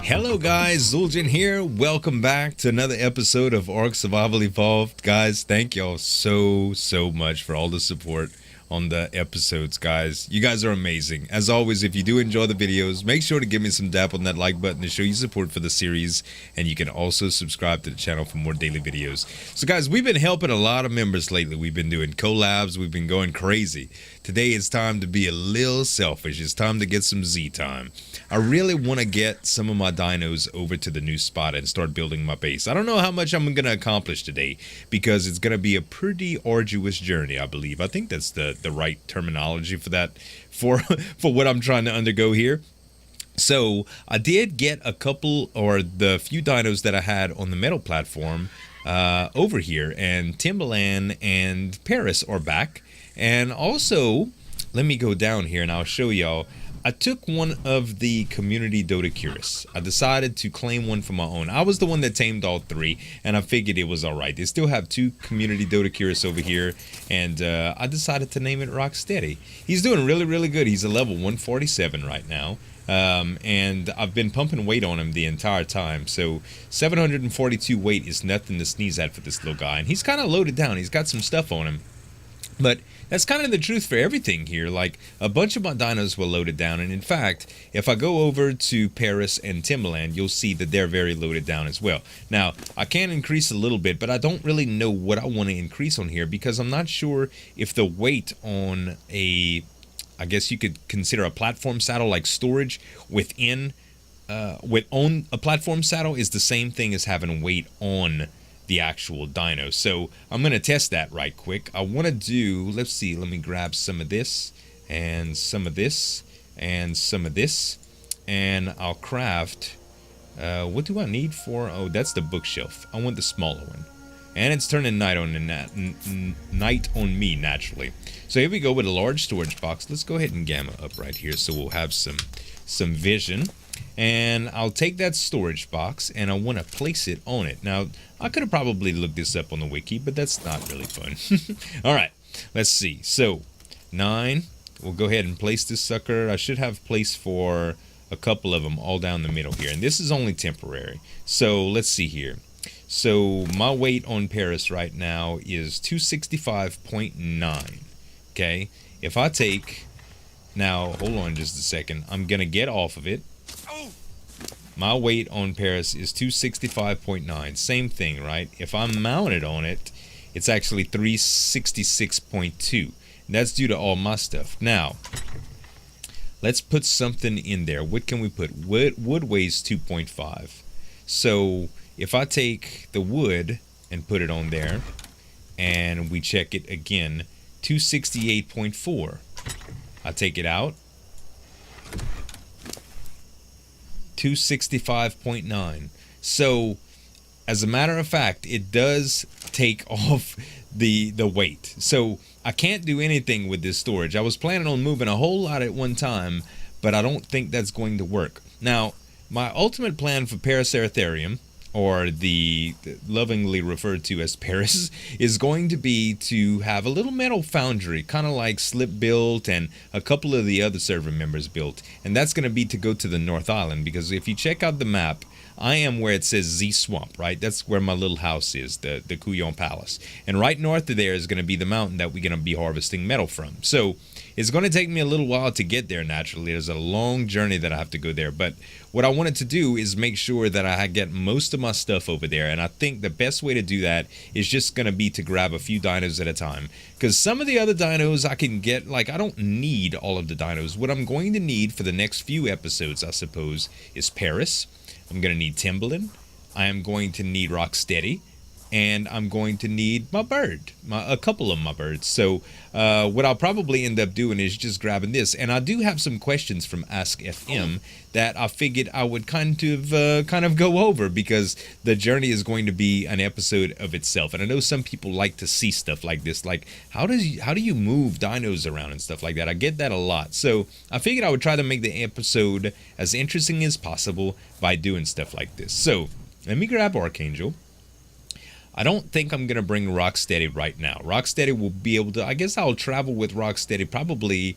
Hello guys, Zul'jin here. Welcome back to another episode of ARK Survival Evolved. Guys, thank y'all so much for all the support on the episodes, guys. You guys are amazing. As always, if you do enjoy the videos, make sure to give me some dap on that like button to show you support for the series, and you can also subscribe to the channel for more daily videos. So guys, we've been helping a lot of members lately. We've been doing collabs, we've been going crazy. Today it's time to be a little selfish. It's time to get some Z time. I really want to get some of my dinos over to the new spot and start building my base. I don't know how much I'm going to accomplish today because it's going to be a pretty arduous journey, I believe. I think that's the right terminology for that, for what I'm trying to undergo here. So I did get a couple, or the few dinos that I had on the metal platform over here, and Timberland and Paris are back. And also, let me go down here and I'll show y'all. I took one of the community Dodecurus. I decided to claim one for my own. I was the one that tamed all three, and I figured it was alright. They still have two community Dodecurus over here, and I decided to name it Rocksteady. He's doing really good. He's a level 147 right now, and I've been pumping weight on him the entire time. So 742 weight is nothing to sneeze at for this little guy, and he's kind of loaded down. He's got some stuff on him. But that's kind of the truth for everything here. Like, a bunch of my dinos were loaded down, and in fact, if I go over to Paris and Timberland, you'll see that they're very loaded down as well. Now, I can increase a little bit, but I don't really know what I want to increase on here because I'm not sure if the weight on a, I guess you could consider a platform saddle, like storage within, on a platform saddle is the same thing as having weight on the actual dino. So I'm gonna test that right quick. I want to do, let's see, let me grab some of this and some of this and some of this, and I'll craft what do I need for, oh, that's the bookshelf. I want the smaller one, and it's turning night on me naturally. So here we go with a large storage box. Let's go ahead and gamma up right here so we'll have some vision. And I'll take that storage box and I want to place it on it. Now, I could have probably looked this up on the wiki, but that's not really fun. All right, let's see. So 9, we'll go ahead and place this sucker. I should have place for a couple of them all down the middle here, and this is only temporary. So let's see here. So my weight on Paris right now is 265.9. Okay, if I take, now hold on just a second, I'm gonna get off of it. My weight on Paris is 265.9. Same thing, right? If I'm mounted on it, it's actually 366.2. That's due to all my stuff. Now, let's put something in there. What can we put? Wood weighs 2.5. So if I take the wood and put it on there, and we check it again, 268.4. I take it out. 265.9. So as a matter of fact, it does take off the weight. So I can't do anything with this storage. I was planning on moving a whole lot at one time, but I don't think that's going to work. Now, my ultimate plan for Paraceratherium, or the lovingly referred to as Paris, is going to be to have a little metal foundry, kind of like Slip built and a couple of the other server members built. And that's going to be to go to the North Island, because if you check out the map, I am where it says Z Swamp, right? That's where my little house is, the Couillon Palace. And right north of there is going to be the mountain that we're going to be harvesting metal from. So it's going to take me a little while to get there naturally. There's a long journey that I have to go there. But what I wanted to do is make sure that I get most of my stuff over there. And I think the best way to do that is just going to be to grab a few dinos at a time. Because some of the other dinos I can get, like, I don't need all of the dinos. What I'm going to need for the next few episodes, I suppose, is Paris. I'm going to need Timberland. I am going to need Rocksteady. And I'm going to need my bird, a couple of my birds. So what I'll probably end up doing is just grabbing this. And I do have some questions from Askfm that I figured I would kind of go over, because the journey is going to be an episode of itself. And I know some people like to see stuff like this, like how do you move dinos around and stuff like that. I get that a lot. So I figured I would try to make the episode as interesting as possible by doing stuff like this. So let me grab Archangel. I don't think I'm going to bring Rocksteady right now. Rocksteady will be able to, I guess I'll travel with Rocksteady probably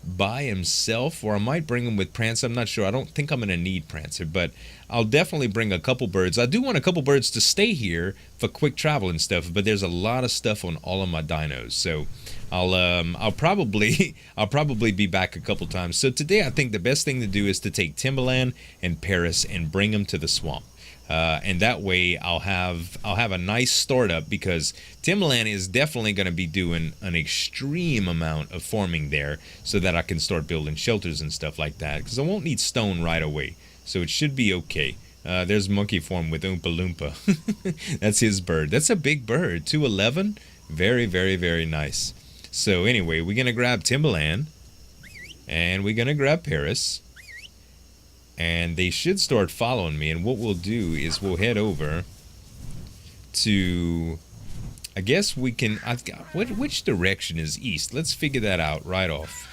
by himself, or I might bring him with Prancer. I'm not sure. I don't think I'm going to need Prancer, but I'll definitely bring a couple birds. I do want a couple birds to stay here for quick travel and stuff, but there's a lot of stuff on all of my dinos, so I'll probably be back a couple times. So today I think the best thing to do is to take Timberland and Paris and bring them to the swamp. And that way I'll have a nice startup, because Timberland is definitely going to be doing an extreme amount of forming there, so that I can start building shelters and stuff like that, because I won't need stone right away, so it should be okay. There's Monkey Form with Oompa Loompa. That's his bird. That's a big bird. 211. Very, very, very nice. So anyway, we're going to grab Timberland, and we're going to grab Paris. And they should start following me, and what we'll do is we'll head over to, I guess we can, which direction is east? Let's figure that out right off.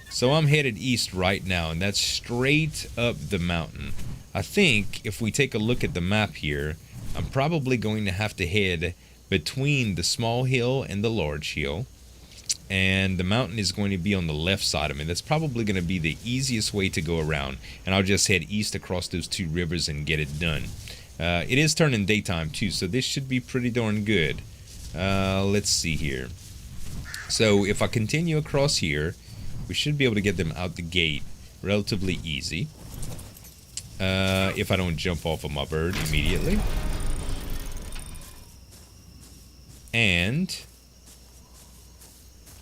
So I'm headed east right now, and that's straight up the mountain. I think if we take a look at the map here, I'm probably going to have to head between the small hill and the large hill. And the mountain is going to be on the left side of me. That's probably going to be the easiest way to go around. And I'll just head east across those two rivers and get it done. It is turning daytime too, so this should be pretty darn good. Let's see here. So if I continue across here, we should be able to get them out the gate relatively easy. If I don't jump off of my bird immediately. And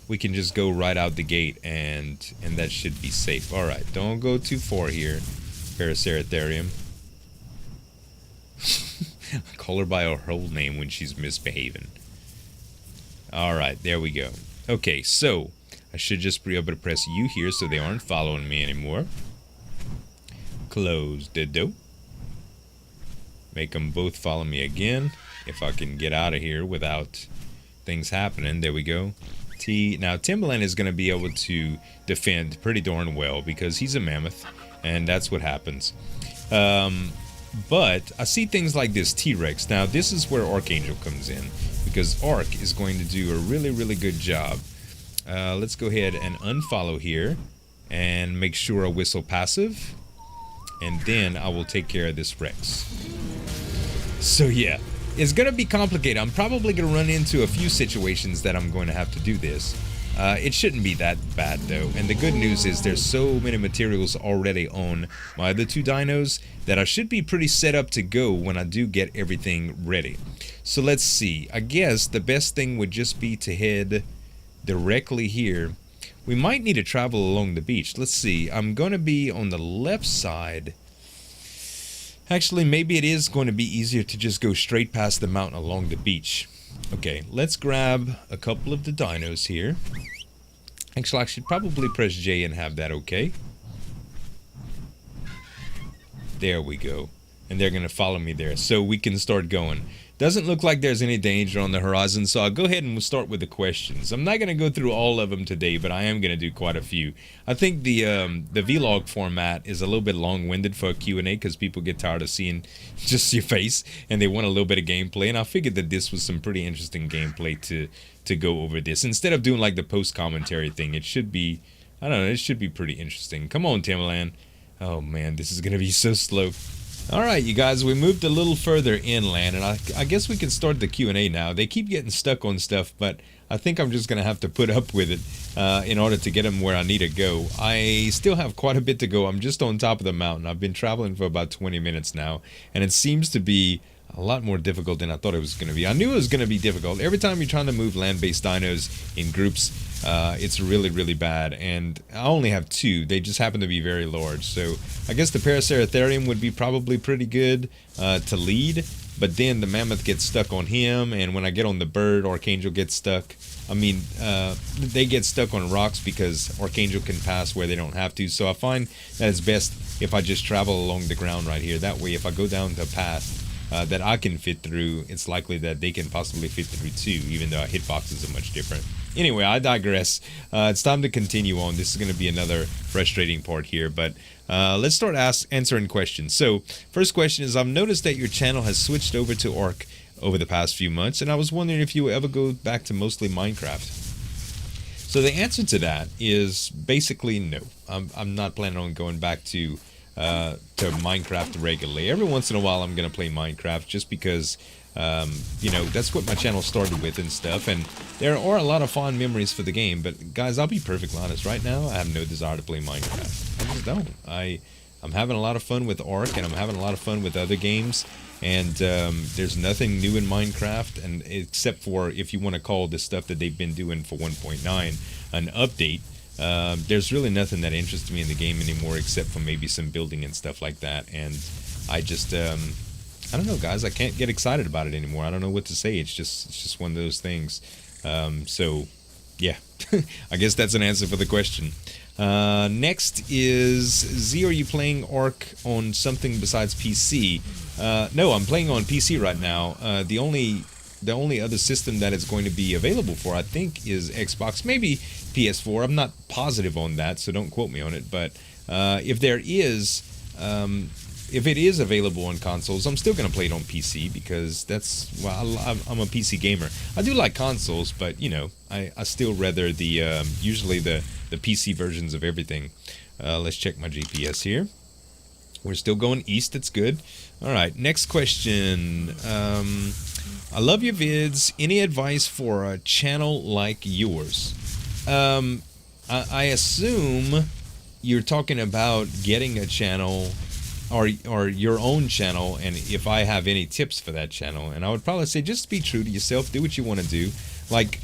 we can just go right out the gate, and that should be safe. All right, don't go too far here, Paraceratherium. I call her by her whole name when she's misbehaving. All right, there we go. Okay, so I should just be able to press U here so they aren't following me anymore. Close the door. Make them both follow me again. If I can get out of here without things happening. There we go. Now Timberland is going to be able to defend pretty darn well, because he's a mammoth, and that's what happens. But I see things like this T-Rex. Now this is where Archangel comes in, because Ark is going to do a really, really good job. Let's go ahead and unfollow here and make sure I whistle passive, and then I will take care of this Rex. So yeah, it's going to be complicated. I'm probably going to run into a few situations that I'm going to have to do this. It shouldn't be that bad though. And the good news is there's so many materials already on my other two dinos that I should be pretty set up to go when I do get everything ready. So let's see. I guess the best thing would just be to head directly here. We might need to travel along the beach. Let's see. I'm going to be on the left side. Actually, maybe it is going to be easier to just go straight past the mountain along the beach. Okay, let's grab a couple of the dinos here. Actually, I should probably press J and have that okay. There we go. And they're going to follow me there, so we can start going. Doesn't look like there's any danger on the horizon, so I'll go ahead and we'll start with the questions. I'm not going to go through all of them today, but I am going to do quite a few. I think the vlog format is a little bit long-winded for a Q&A, because people get tired of seeing just your face, and they want a little bit of gameplay, and I figured that this was some pretty interesting gameplay to go over this. Instead of doing like the post-commentary thing, it should be, I don't know, it should be pretty interesting. Come on, Timberland. Oh man, this is going to be so slow. Alright, you guys, we moved a little further inland, and I guess we can start the Q&A now. They keep getting stuck on stuff, but I think I'm just going to have to put up with it in order to get them where I need to go. I still have quite a bit to go. I'm just on top of the mountain. I've been traveling for about 20 minutes now, and it seems to be a lot more difficult than I thought it was going to be. I knew it was going to be difficult. Every time you're trying to move land-based dinos in groups, it's really, really bad. And I only have two. They just happen to be very large. So I guess the Paraceratherium would be probably pretty good to lead. But then the mammoth gets stuck on him. And when I get on the bird, Archangel gets stuck. I mean, they get stuck on rocks because Archangel can pass where they don't have to. So I find that it's best if I just travel along the ground right here. That way, if I go down the path that I can fit through, it's likely that they can possibly fit through too, even though our hitboxes are much different. Anyway, I digress. It's time to continue on. This is going to be another frustrating part here, but let's start answering questions. So, first question is, I've noticed that your channel has switched over to ARK over the past few months, and I was wondering if you will ever go back to mostly Minecraft. So the answer to that is basically no. I'm not planning on going back to Minecraft regularly. Every once in a while, I'm gonna play Minecraft just because, you know, that's what my channel started with and stuff. And there are a lot of fond memories for the game. But guys, I'll be perfectly honest. Right now, I have no desire to play Minecraft. I just don't. I'm having a lot of fun with ARK, and I'm having a lot of fun with other games. And there's nothing new in Minecraft, and except for if you want to call the stuff that they've been doing for 1.9 an update. There's really nothing that interests me in the game anymore, except for maybe some building and stuff like that. And I just, I don't know, guys. I can't get excited about it anymore. I don't know what to say. It's just one of those things. So, yeah, I guess that's an answer for the question. Next is Z. Are you playing ARK on something besides PC? No, I'm playing on PC right now. The only other system that is going to be available for, I think, is Xbox, maybe PS4. I'm not positive on that, so don't quote me on it. But if there is, if it is available on consoles, I'm still going to play it on PC because that's, well, I'm a PC gamer. I do like consoles, but, you know, I still rather the, usually the PC versions of everything. Let's check my GPS here. We're still going east. That's good. All right, next question. I love your vids. Any advice for a channel like yours? I assume you're talking about getting a channel or your own channel, and if I have any tips for that channel. And I would probably say just be true to yourself. Do what you want to do. Like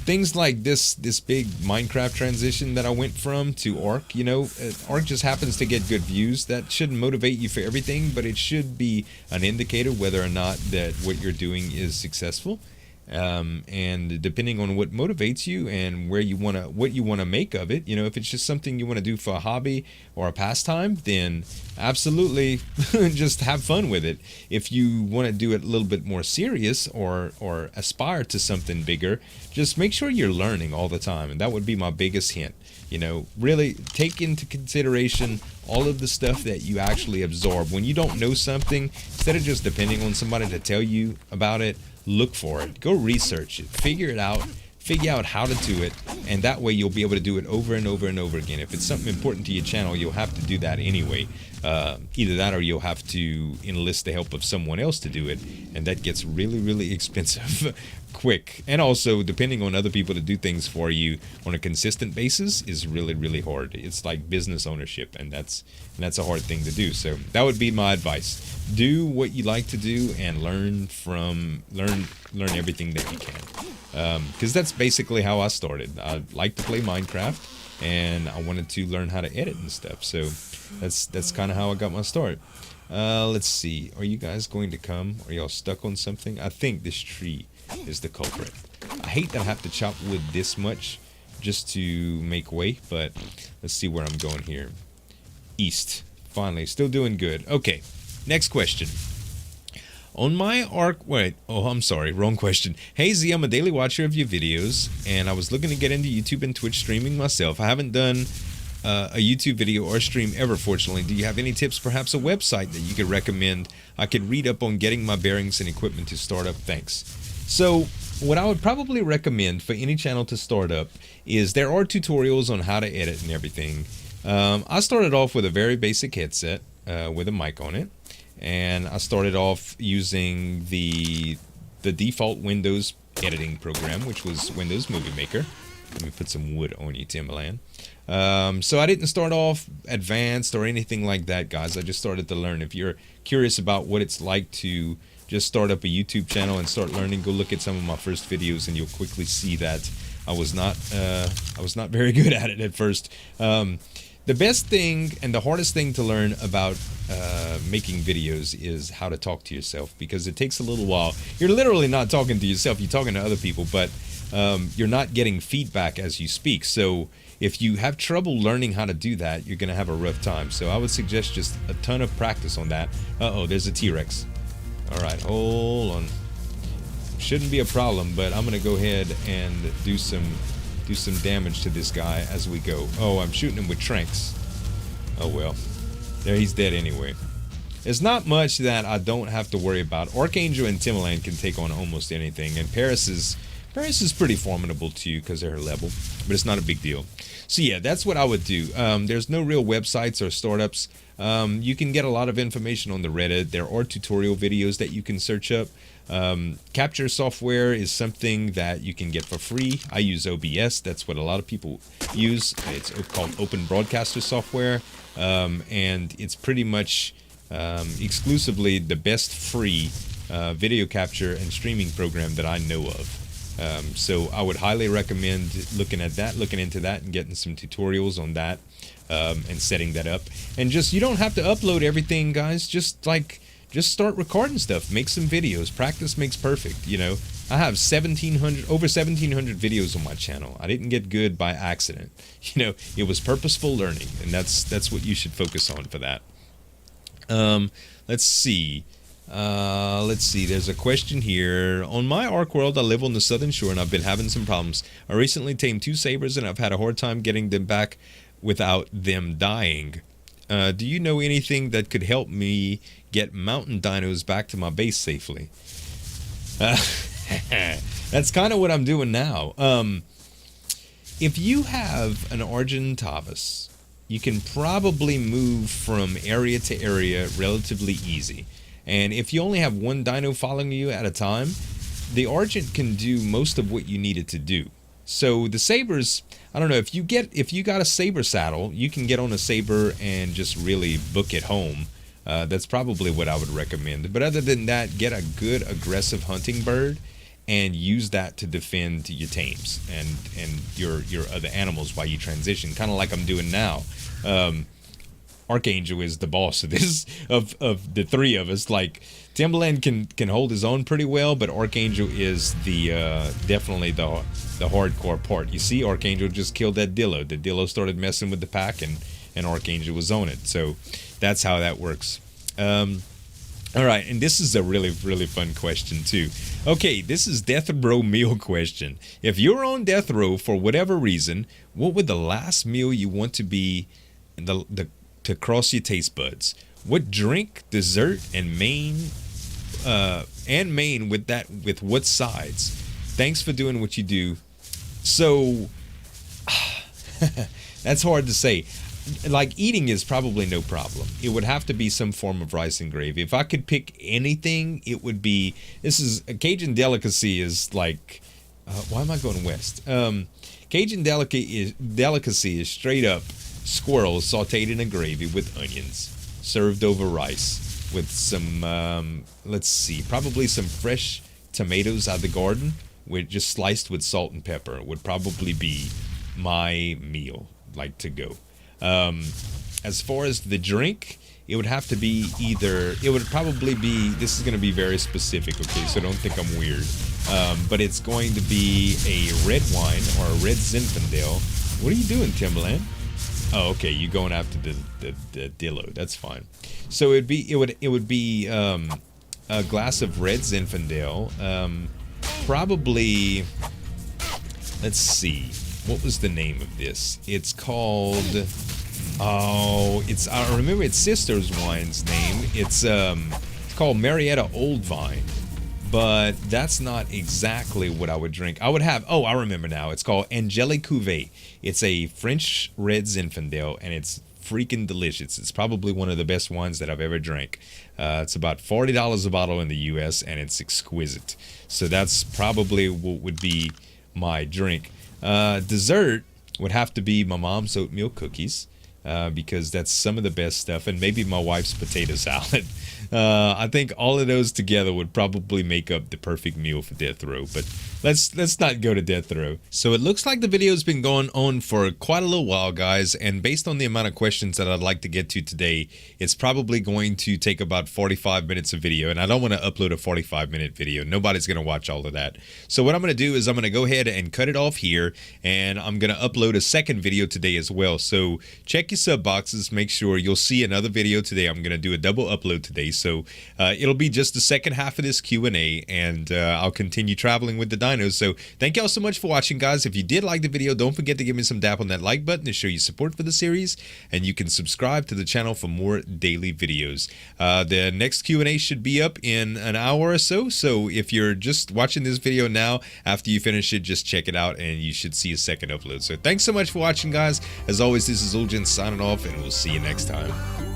things like this big Minecraft transition that I went from to ARK, you know, ARK just happens to get good views. That shouldn't motivate you for everything, but it should be an indicator whether or not that what you're doing is successful. And depending on what motivates you and what you want to make of it, you know, if it's just something you want to do for a hobby or a pastime, then absolutely just have fun with it. If you want to do it a little bit more serious or aspire to something bigger, just make sure you're learning all the time. And that would be my biggest hint. You know, really take into consideration all of the stuff that you actually absorb. When you don't know something, instead of just depending on somebody to tell you about it, look for it, go research it, figure out how to do it, and that way you'll be able to do it over and over and over again. If it's something important to your channel, you'll have to do that anyway. Either that or you'll have to enlist the help of someone else to do it, and that gets really, really expensive quick. And also, depending on other people to do things for you on a consistent basis is really, really hard. It's like business ownership, and that's a hard thing to do. So that would be my advice. Do what you like to do and learn everything that you can. Because that's basically how I started. I like to play Minecraft, and I wanted to learn how to edit and stuff. So that's kind of how I got my start. Let's see. Are you guys going to come? Are y'all stuck on something? I think this tree is the culprit. I hate that I have to chop wood this much just to make way, but let's see where I'm going here. East. Finally, still doing good. Okay, next question. On my ARK, I'm sorry, wrong question. Hey Z, I'm a daily watcher of your videos, and I was looking to get into YouTube and Twitch streaming myself. I haven't done a YouTube video or stream ever, fortunately. Do you have any tips, perhaps a website that you could recommend? I could read up on getting my bearings and equipment to start up. Thanks. So what I would probably recommend for any channel to start up is there are tutorials on how to edit and everything. I started off with a very basic headset with a mic on it. And I started off using the default Windows editing program, which was Windows Movie Maker. Let me put some wood on you, Timberland. So I didn't start off advanced or anything like that, guys. I just started to learn. If you're curious about what it's like to just start up a YouTube channel and start learning, go look at some of my first videos, and you'll quickly see that I was not very good at it at first. The best thing and the hardest thing to learn about making videos is how to talk to yourself, because it takes a little while. You're literally not talking to yourself, you're talking to other people, but you're not getting feedback as you speak. So if you have trouble learning how to do that, you're going to have a rough time. So I would suggest just a ton of practice on that. Uh-oh, there's a T-Rex. All right, hold on. Shouldn't be a problem, but I'm going to go ahead and do some damage to this guy as we go. Oh, I'm shooting him with tranks. Oh well, there, he's dead anyway. There's not much that I don't have to worry about. Archangel and Timberland can take on almost anything, and Paris is Paris is pretty formidable to you because of her level, but it's not a big deal. So yeah, that's what I would do. There's no real websites or startups. You can get a lot of information on the Reddit. There are tutorial videos that you can search up. Capture software is something that you can get for free. I use OBS. That's what a lot of people use. It's called Open Broadcaster software, and it's pretty much exclusively the best free video capture and streaming program that I know of. So I would highly recommend looking into that and getting some tutorials on that, and setting that up. And just, you don't have to upload everything, guys. Just start recording stuff, make some videos. Practice makes perfect. You know, I have over 1,700 videos on my channel. I didn't get good by accident. You know, it was purposeful learning, and that's what you should focus on for that. Let's see. There's a question here. On my ARK world, I live on the southern shore and I've been having some problems. I recently tamed 2 sabers and I've had a hard time getting them back without them dying. Do you know anything that could help me get mountain dinos back to my base safely? That's kind of what I'm doing now. If you have an Argentavis, you can probably move from area to area relatively easy. And if you only have 1 dino following you at a time, the Argent can do most of what you need it to do. So the sabers, I don't know, if you got a saber saddle, you can get on a saber and just really book it home. That's probably what I would recommend. But other than that, get a good aggressive hunting bird and use that to defend your tames and your other animals while you transition, kind of like I'm doing now. Archangel is the boss of this, of the 3 of us. Like, Timberland can hold his own pretty well, but Archangel is the definitely the hardcore part. You see, Archangel just killed that Dillo. The Dillo started messing with the pack, and Archangel was on it. So that's how that works. All right, and this is a really fun question too. Okay, this is Death Row meal question. If you're on death row for whatever reason, what would the last meal you want to be to cross your taste buds? What drink, dessert, and main with what sides? Thanks for doing what you do. So that's hard to say. Like, eating is probably no problem. It would have to be some form of rice and gravy. If I could pick anything, it would be, this is a Cajun delicacy is like, why am I going west? Cajun delicacy is straight up squirrels sauteed in a gravy with onions, served over rice with some, let's see, probably some fresh tomatoes out of the garden, with just sliced with salt and pepper. Would probably be my meal, like, to go. As far as the drink, it would have to be it would probably be, this is going to be very specific, okay, so don't think I'm weird, but it's going to be a red wine or a red Zinfandel. What are you doing, Timberland? Oh, okay, you're going after the Dillo. That's fine. So it would be a glass of red Zinfandel. Probably, let's see, what was the name of this? It's called, I remember its sister's wine's name. It's called Marietta Old Vine, but that's not exactly what I would drink. I would have, I remember now. It's called Angelique Cuvée. It's a French red Zinfandel, and it's freaking delicious. It's probably one of the best wines that I've ever drank. It's about $40 a bottle in the US, and it's exquisite. So that's probably what would be my drink. Dessert would have to be my mom's oatmeal cookies, because that's some of the best stuff, and maybe my wife's potato salad. I think all of those together would probably make up the perfect meal for death row, but let's not go to death row. So it looks like the video's been going on for quite a little while, guys, and based on the amount of questions that I'd like to get to today, it's probably going to take about 45 minutes of video, and I don't want to upload a 45-minute video. Nobody's going to watch all of that. So what I'm going to do is I'm going to go ahead and cut it off here, and I'm going to upload a second video today as well. So check your sub boxes, make sure you'll see another video today. I'm going to do a double upload today. So it'll be just the second half of this Q&A, and I'll continue traveling with the dinos. So thank y'all so much for watching, guys. If you did like the video, don't forget to give me some dap on that like button to show your support for the series, and you can subscribe to the channel for more daily videos. The next Q&A should be up in an hour or so. So if you're just watching this video now, after you finish it, just check it out and you should see a second upload. So thanks so much for watching, guys. As always, this is Uljin signing off, and we'll see you next time.